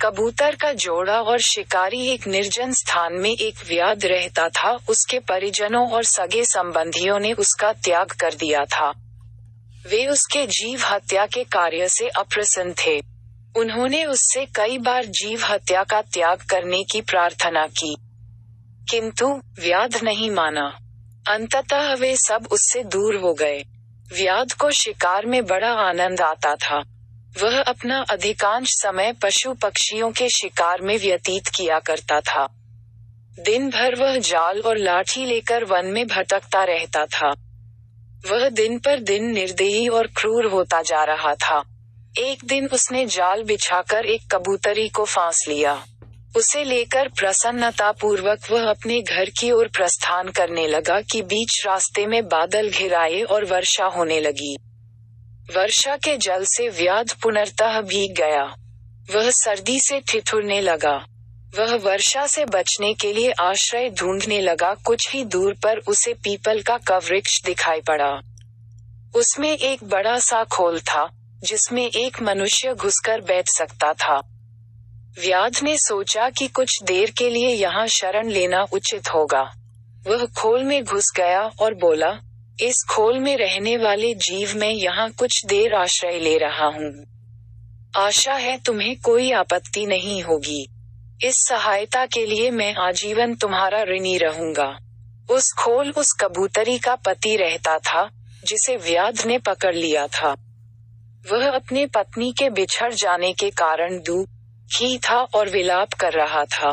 कबूतर का जोड़ा और शिकारी एक निर्जन स्थान में एक व्याध रहता था। उसके परिजनों और सगे संबंधियों ने उसका त्याग कर दिया था। वे उसके जीव हत्या के कार्य से अप्रसन्न थे। उन्होंने उससे कई बार जीव हत्या का त्याग करने की प्रार्थना की, किंतु व्याध नहीं माना। अंततः वे सब उससे दूर हो गए। व्याध को शिकार में बड़ा आनंद आता था। वह अपना अधिकांश समय पशु पक्षियों के शिकार में व्यतीत किया करता था। दिन भर वह जाल और लाठी लेकर वन में भटकता रहता था। वह दिन पर दिन निर्दयी और क्रूर होता जा रहा था। एक दिन उसने जाल बिछाकर एक कबूतरी को फांस लिया। उसे लेकर प्रसन्नतापूर्वक वह अपने घर की ओर प्रस्थान करने लगा कि बीच रास्ते में बादल घिर आए और वर्षा होने लगी। वर्षा के जल से व्याध पुनर्तः भीग गया। वह सर्दी से ठिठुरने लगा। वह वर्षा से बचने के लिए आश्रय ढूंढने लगा। कुछ ही दूर पर उसे पीपल का कवृक्ष दिखाई पड़ा। उसमें एक बड़ा सा खोल था, जिसमें एक मनुष्य घुसकर बैठ सकता था। व्याध ने सोचा कि कुछ देर के लिए यहाँ शरण लेना उचित होगा। वह खोल में घुस गया और बोला, इस खोल में रहने वाले जीव, मैं यहाँ कुछ देर आश्रय ले रहा हूँ। आशा है तुम्हें कोई आपत्ति नहीं होगी। इस सहायता के लिए मैं आजीवन तुम्हारा ऋणी रहूंगा। उस खोल उस कबूतरी का पति रहता था, जिसे व्याध ने पकड़ लिया था। वह अपने पत्नी के बिछड़ जाने के कारण दुखी था और विलाप कर रहा था।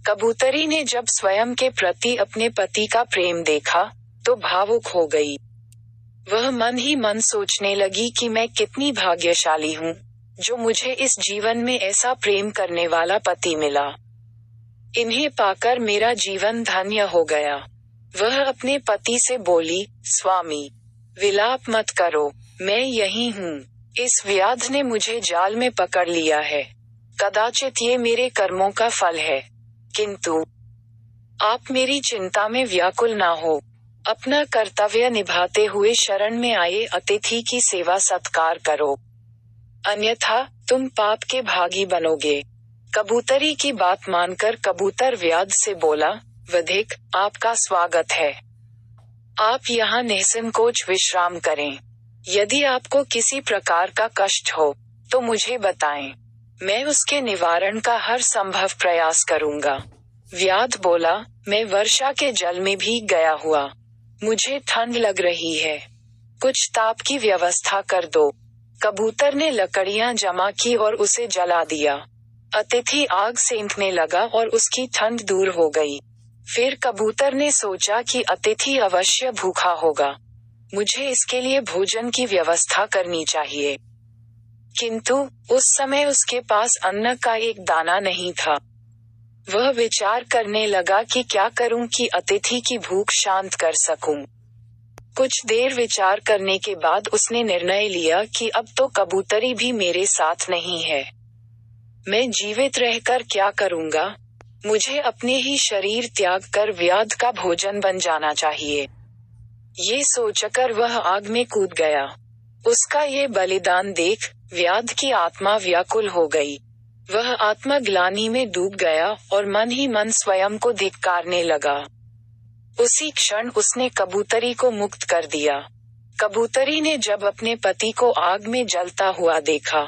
कबूतरी ने जब स्वयं के प्रति अपने पति का प्रेम देखा, तो भावुक हो गई। वह मन ही मन सोचने लगी कि मैं कितनी भाग्यशाली हूँ, जो मुझे इस जीवन में ऐसा प्रेम करने वाला पति मिला। इन्हें पाकर मेरा जीवन धन्य हो गया। वह अपने पति से बोली, स्वामी, विलाप मत करो, मैं यही हूँ। इस व्याध ने मुझे जाल में पकड़ लिया है। कदाचित ये मेरे कर्मों का फल है, किंतु आप मेरी चिंता में व्याकुल ना हो। अपना कर्तव्य निभाते हुए शरण में आए अतिथि की सेवा सत्कार करो, अन्यथा तुम पाप के भागी बनोगे। कबूतरी की बात मानकर कबूतर व्याध से बोला, वधिक, आपका स्वागत है। आप यहाँ निसंकोच विश्राम करें। यदि आपको किसी प्रकार का कष्ट हो, तो मुझे बताएं। मैं उसके निवारण का हर संभव प्रयास करूंगा। व्याध बोला, मैं वर्षा के जल में भीग गया हुआ। मुझे ठंड लग रही है। कुछ ताप की व्यवस्था कर दो। कबूतर ने लकड़ियां जमा की और उसे जला दिया। अतिथि आग सेंकने लगा और उसकी ठंड दूर हो गई। फिर कबूतर ने सोचा कि अतिथि अवश्य भूखा होगा। मुझे इसके लिए भोजन की व्यवस्था करनी चाहिए। किंतु उस समय उसके पास अन्न का एक दाना नहीं था। वह विचार करने लगा कि क्या करूं कि अतिथि की भूख शांत कर सकूं। कुछ देर विचार करने के बाद उसने निर्णय लिया कि अब तो कबूतरी भी मेरे साथ नहीं है। मैं जीवित रहकर क्या करूंगा? मुझे अपने ही शरीर त्याग कर व्याध का भोजन बन जाना चाहिए। ये सोचकर वह आग में कूद गया। उसका ये बलिदान देख व्याध की आत्मा व्याकुल हो गई। वह आत्मग्लानि में डूब गया और मन ही मन स्वयं को धिक्कारने लगा। उसी क्षण उसने कबूतरी को मुक्त कर दिया। कबूतरी ने जब अपने पति को आग में जलता हुआ देखा,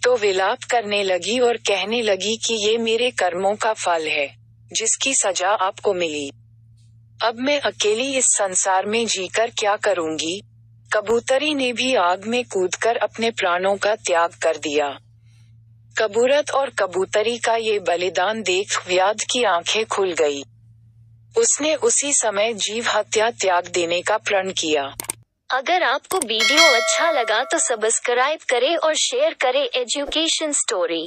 तो विलाप करने लगी और कहने लगी कि ये मेरे कर्मों का फल है, जिसकी सजा आपको मिली। अब मैं अकेली इस संसार में जीकर क्या करूंगी? कबूतरी ने भी आग में कूदकर अपने प्राणों का त्याग कर दिया। कबूरत और कबूतरी का ये बलिदान देख व्याध की आंखें खुल गई। उसने उसी समय जीव हत्या त्याग देने का प्रण किया। अगर आपको वीडियो अच्छा लगा तो सब्सक्राइब करें और शेयर करें एजुकेशन स्टोरी।